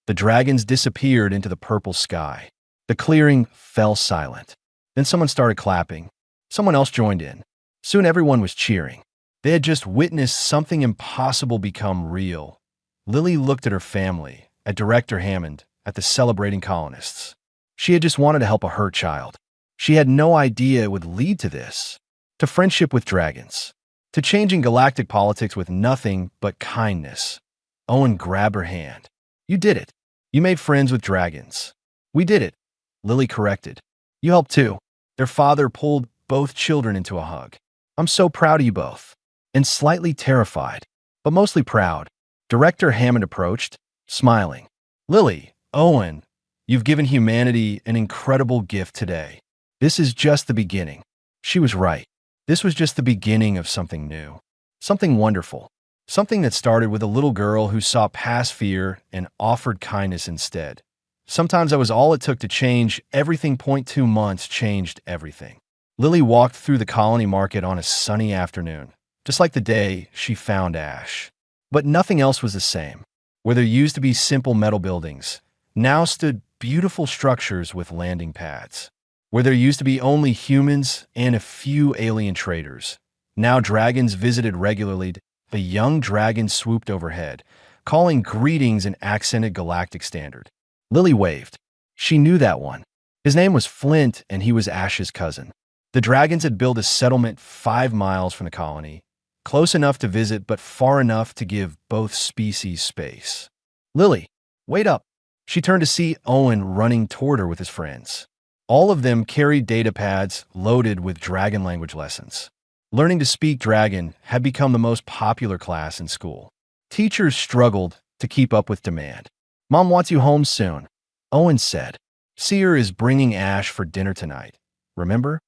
The dragons disappeared into the purple sky. The clearing fell silent. Then someone started clapping. Someone else joined in. Soon everyone was cheering. They had just witnessed something impossible become real. Lily looked at her family, at Director Hammond, at the celebrating colonists. She had just wanted to help a hurt child. She had no idea it would lead to this. To friendship with dragons. To changing galactic politics with nothing but kindness. Owen grabbed her hand. You did it. You made friends with dragons. We did it. Lily corrected. You helped too. Their father pulled both children into a hug. I'm so proud of you both. And slightly terrified, but mostly proud. Director Hammond approached, smiling. Lily, Owen, you've given humanity an incredible gift today. This is just the beginning. She was right. This was just the beginning of something new. Something wonderful. Something that started with a little girl who saw past fear and offered kindness instead. Sometimes that was all it took to change everything. 2 months changed everything. Lily walked through the colony market on a sunny afternoon, just like the day she found Ash. But nothing else was the same. Where there used to be simple metal buildings, now stood beautiful structures with landing pads. Where there used to be only humans and a few alien traders, now dragons visited regularly. The young dragon swooped overhead, calling greetings in accented galactic standard. Lily waved. She knew that one. His name was Flint, and he was Ash's cousin. The dragons had built a settlement 5 miles from the colony, close enough to visit but far enough to give both species space. Lily, wait up. She turned to see Owen running toward her with his friends. All of them carried data pads loaded with dragon language lessons. Learning to speak dragon had become the most popular class in school. Teachers struggled to keep up with demand. Mom wants you home soon, Owen said. Seer is bringing Ash for dinner tonight. Remember?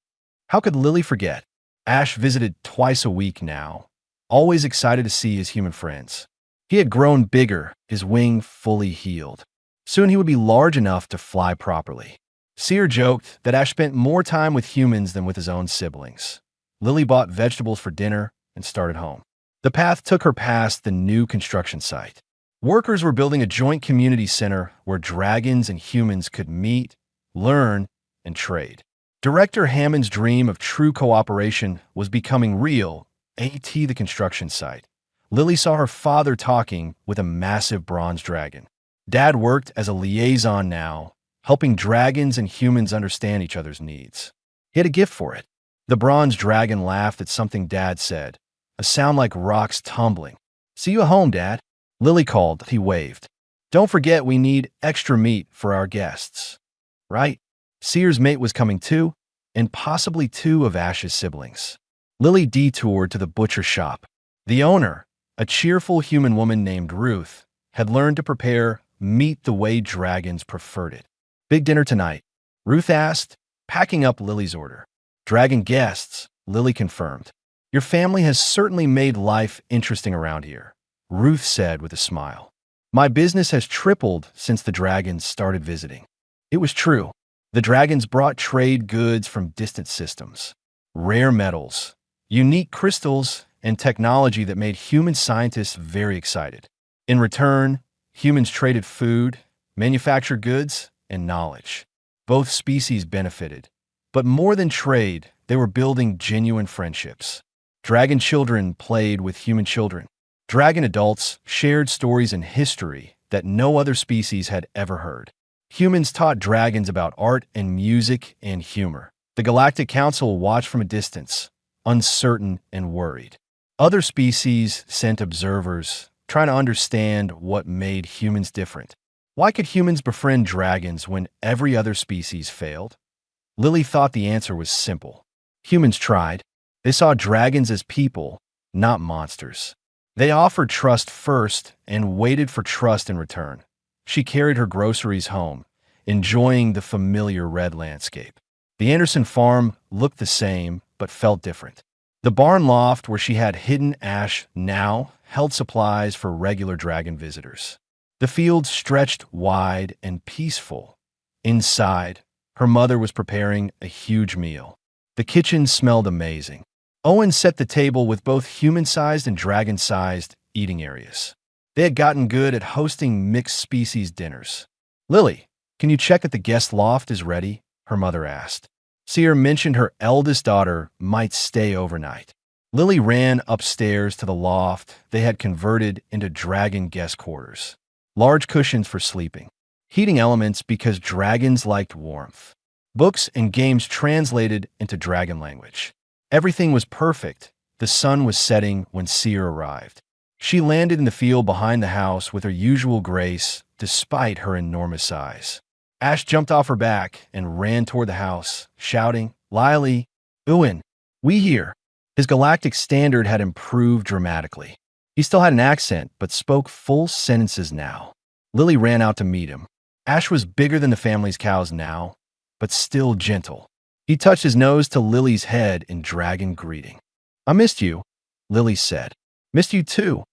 How could Lily forget? Ash visited twice a week now, always excited to see his human friends. He had grown bigger, his wing fully healed. Soon he would be large enough to fly properly. Seer joked that Ash spent more time with humans than with his own siblings. Lily bought vegetables for dinner and started home. The path took her past the new construction site. Workers were building a joint community center where dragons and humans could meet, learn, and trade. Director Hammond's dream of true cooperation was becoming real. The construction site. Lily saw her father talking with a massive bronze dragon. Dad worked as a liaison now, helping dragons and humans understand each other's needs. He had a gift for it. The bronze dragon laughed at something Dad said, a sound like rocks tumbling. "See you at home, Dad," Lily called. He waved. "Don't forget we need extra meat for our guests." Right? Sear's mate was coming too, and possibly two of Ash's siblings. Lily detoured to the butcher shop. The owner, a cheerful human woman named Ruth, had learned to prepare meat the way dragons preferred it. "Big dinner tonight?" Ruth asked, packing up Lily's order. "Dragon guests," Lily confirmed. "Your family has certainly made life interesting around here," Ruth said with a smile. "My business has tripled since the dragons started visiting." It was true. The dragons brought trade goods from distant systems, rare metals, unique crystals, and technology that made human scientists very excited. In return, humans traded food, manufactured goods, and knowledge. Both species benefited. But more than trade, they were building genuine friendships. Dragon children played with human children. Dragon adults shared stories and history that no other species had ever heard. Humans taught dragons about art and music and humor. The Galactic Council watched from a distance, uncertain and worried. Other species sent observers, trying to understand what made humans different. Why could humans befriend dragons when every other species failed? Lily thought the answer was simple. Humans tried. They saw dragons as people, not monsters. They offered trust first and waited for trust in return. She carried her groceries home, enjoying the familiar red landscape. The Anderson farm looked the same, but felt different. The barn loft where she had hidden Ash now held supplies for regular dragon visitors. The field stretched wide and peaceful. Inside, her mother was preparing a huge meal. The kitchen smelled amazing. Owen set the table with both human-sized and dragon-sized eating areas. They had gotten good at hosting mixed-species dinners. "Lily, can you check that the guest loft is ready?" her mother asked. Sear mentioned her eldest daughter might stay overnight. Lily ran upstairs to the loft they had converted into dragon guest quarters. Large cushions for sleeping. Heating elements because dragons liked warmth. Books and games translated into dragon language. Everything was perfect. The sun was setting when Sear arrived. She landed in the field behind the house with her usual grace, despite her enormous size. Ash jumped off her back and ran toward the house, shouting, "Lily, Ewan, we here." His galactic standard had improved dramatically. He still had an accent, but spoke full sentences now. Lily ran out to meet him. Ash was bigger than the family's cows now, but still gentle. He touched his nose to Lily's head in dragon greeting. "I missed you," Lily said. "Missed you too,"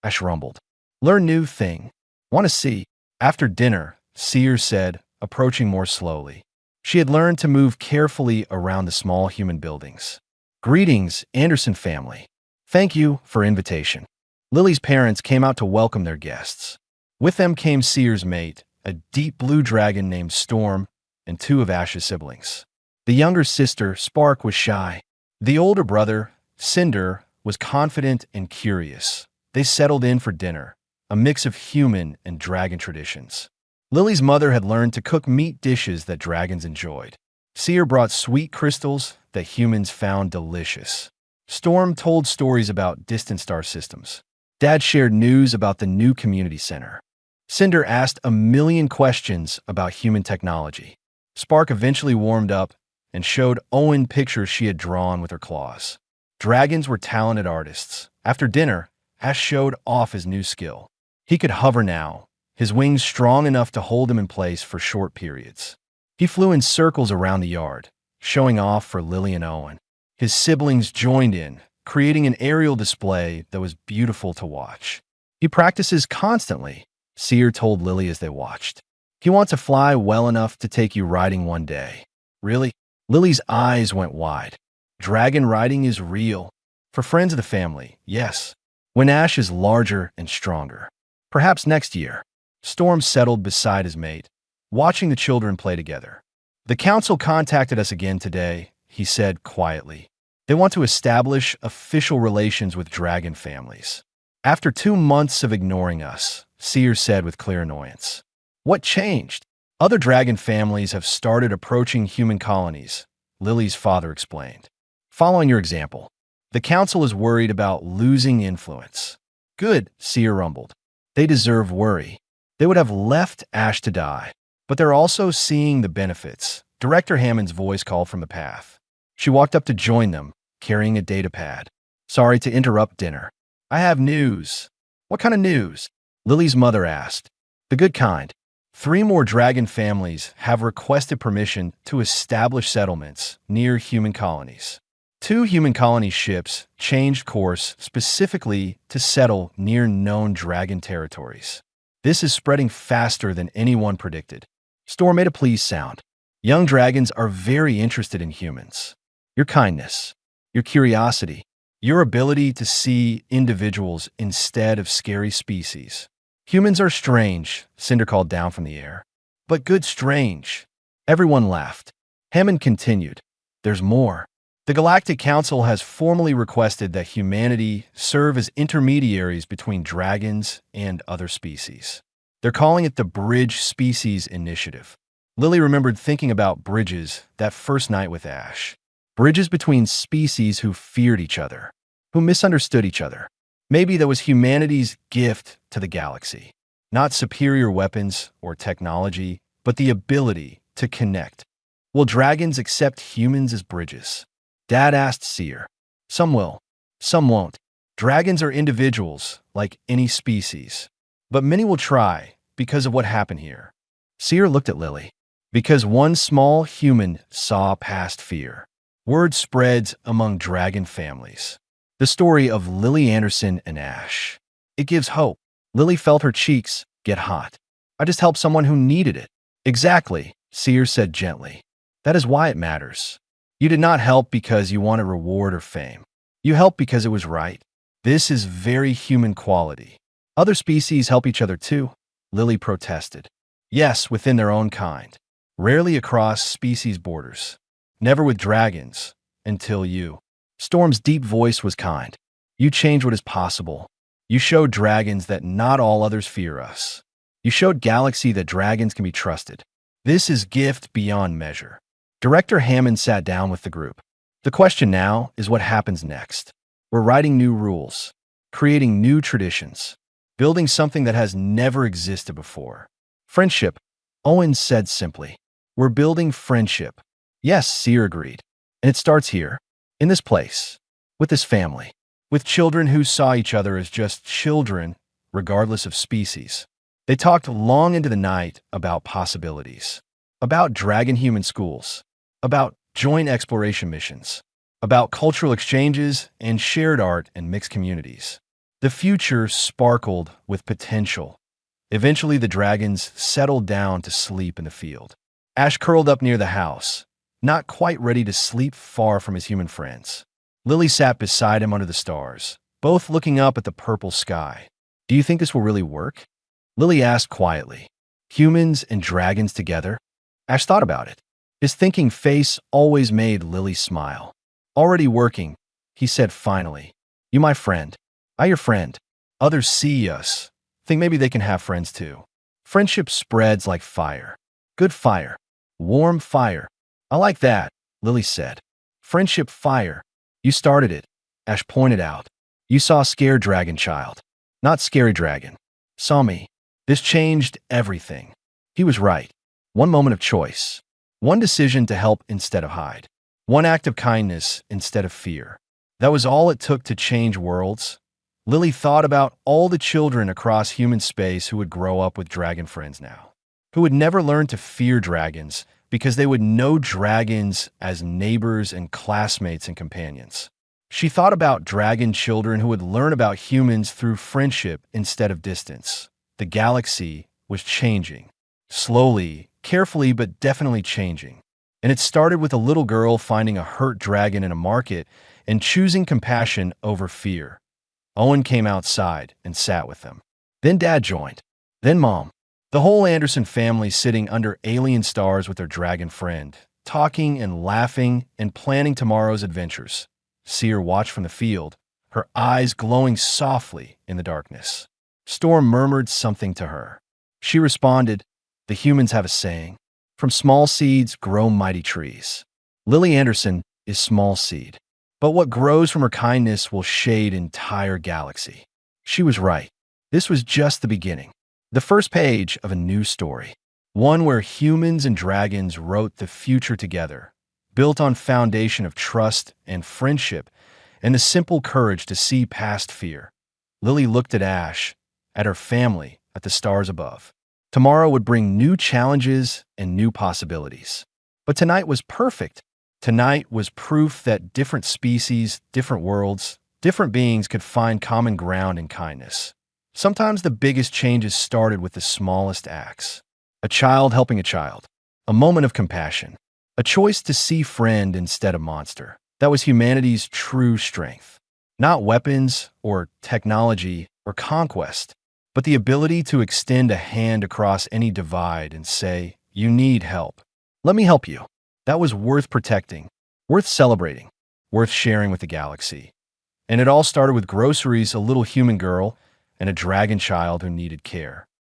Ash rumbled. "Learn new thing. Want to see." After dinner, Sear said, approaching more slowly. She had learned to move carefully around the small human buildings. "Greetings, Anderson family. Thank you for invitation." Lily's parents came out to welcome their guests. With them came Sear's mate, a deep blue dragon named Storm, and two of Ash's siblings. The younger sister, Spark, was shy. The older brother, Cinder, was confident and curious. They settled in for dinner, a mix of human and dragon traditions. Lily's mother had learned to cook meat dishes that dragons enjoyed. Sear brought sweet crystals that humans found delicious. Storm told stories about distant star systems. Dad shared news about the new community center. Cinder asked a million questions about human technology. Spark eventually warmed up and showed Owen pictures she had drawn with her claws. Dragons were talented artists. After dinner, Ash showed off his new skill. He could hover now, his wings strong enough to hold him in place for short periods. He flew in circles around the yard, showing off for Lily and Owen. His siblings joined in, creating an aerial display that was beautiful to watch. "He practices constantly," Sear told Lily as they watched. "He wants to fly well enough to take you riding one day." "Really?" Lily's eyes went wide. "Dragon riding is real. For friends of the family, yes. When Ash is larger and stronger. Perhaps next year." Storm settled beside his mate, watching the children play together. "The council contacted us again today," he said quietly. "They want to establish official relations with dragon families." "After 2 months of ignoring us," Sear said with clear annoyance. "What changed?" Other dragon families have started approaching human colonies, Lily's father explained. Following your example, the council is worried about losing influence. Good, Seer rumbled. They deserve worry. They would have left Ash to die, but they're also seeing the benefits. Director Hammond's voice called from the path. She walked up to join them, carrying a datapad. Sorry to interrupt dinner. I have news. What kind of news? Lily's mother asked. The good kind. 3 more dragon families have requested permission to establish settlements near human colonies. 2 human colony ships changed course specifically to settle near known dragon territories. This is spreading faster than anyone predicted. Storm made a pleased sound. Young dragons are very interested in humans. Your kindness, your curiosity, your ability to see individuals instead of scary species. Humans are strange, Cinder called down from the air. But good strange. Everyone laughed. Hammond continued. There's more. The Galactic Council has formally requested that humanity serve as intermediaries between dragons and other species. They're calling it the Bridge Species Initiative. Lily remembered thinking about bridges that first night with Ash. Bridges between species who feared each other, who misunderstood each other. Maybe that was humanity's gift to the galaxy. Not superior weapons or technology, but the ability to connect. Will dragons accept humans as bridges? Dad asked Seer. Some will, some won't. Dragons are individuals, like any species. But many will try, because of what happened here. Seer looked at Lily. Because one small human saw past fear. Word spreads among dragon families. The story of Lily Anderson and Ash. It gives hope. Lily felt her cheeks get hot. I just helped someone who needed it. Exactly, Seer said gently. That is why it matters. You did not help because you wanted reward or fame. You helped because it was right. This is very human quality. Other species help each other too, Lily protested. Yes, within their own kind. Rarely across species borders. Never with dragons. Until you. Storm's deep voice was kind. You changed what is possible. You showed dragons that not all others fear us. You showed Galaxy that dragons can be trusted. This is gift beyond measure. Director Hammond sat down with the group. The question now is what happens next. We're writing new rules, creating new traditions, building something that has never existed before. Friendship, Owen said simply. We're building friendship. Yes, Seer agreed. And it starts here, in this place, with this family, with children who saw each other as just children, regardless of species. They talked long into the night about possibilities, about dragon-human schools, about joint exploration missions, about cultural exchanges and shared art and mixed communities. The future sparkled with potential. Eventually, the dragons settled down to sleep in the field. Ash curled up near the house, not quite ready to sleep far from his human friends. Lily sat beside him under the stars, both looking up at the purple sky. Do you think this will really work? Lily asked quietly. Humans and dragons together? Ash thought about it. His thinking face always made Lily smile. Already working, he said finally. You my friend. I your friend. Others see us. Think maybe they can have friends too. Friendship spreads like fire. Good fire. Warm fire. I like that, Lily said. Friendship fire. You started it, Ash pointed out. You saw scared dragon child. Not scary dragon. Saw me. This changed everything. He was right. One moment of choice. One decision to help instead of hide. One act of kindness instead of fear. That was all it took to change worlds. Lily thought about all the children across human space who would grow up with dragon friends now, who would never learn to fear dragons because they would know dragons as neighbors and classmates and companions. She thought about dragon children who would learn about humans through friendship instead of distance. The galaxy was changing. Slowly, carefully, but definitely changing. And it started with a little girl finding a hurt dragon in a market and choosing compassion over fear. Owen came outside and sat with them. Then Dad joined. Then Mom. The whole Anderson family sitting under alien stars with their dragon friend, talking and laughing and planning tomorrow's adventures. Seer watched from the field, her eyes glowing softly in the darkness. Storm murmured something to her. She responded, The humans have a saying, from small seeds grow mighty trees. Lily Anderson is small seed, but what grows from her kindness will shade entire galaxy. She was right. This was just the beginning. The first page of a new story. One where humans and dragons wrote the future together, built on foundation of trust and friendship and the simple courage to see past fear. Lily looked at Ash, at her family, at the stars above. Tomorrow would bring new challenges and new possibilities. But tonight was perfect. Tonight was proof that different species, different worlds, different beings could find common ground in kindness. Sometimes the biggest changes started with the smallest acts. A child helping a child. A moment of compassion. A choice to see friend instead of monster. That was humanity's true strength. Not weapons or technology or conquest, but the ability to extend a hand across any divide and say, "You need help. Let me help you." That was worth protecting, worth celebrating, worth sharing with the galaxy. And it all started with Groceries, a little human girl, and a dragon child who needed care.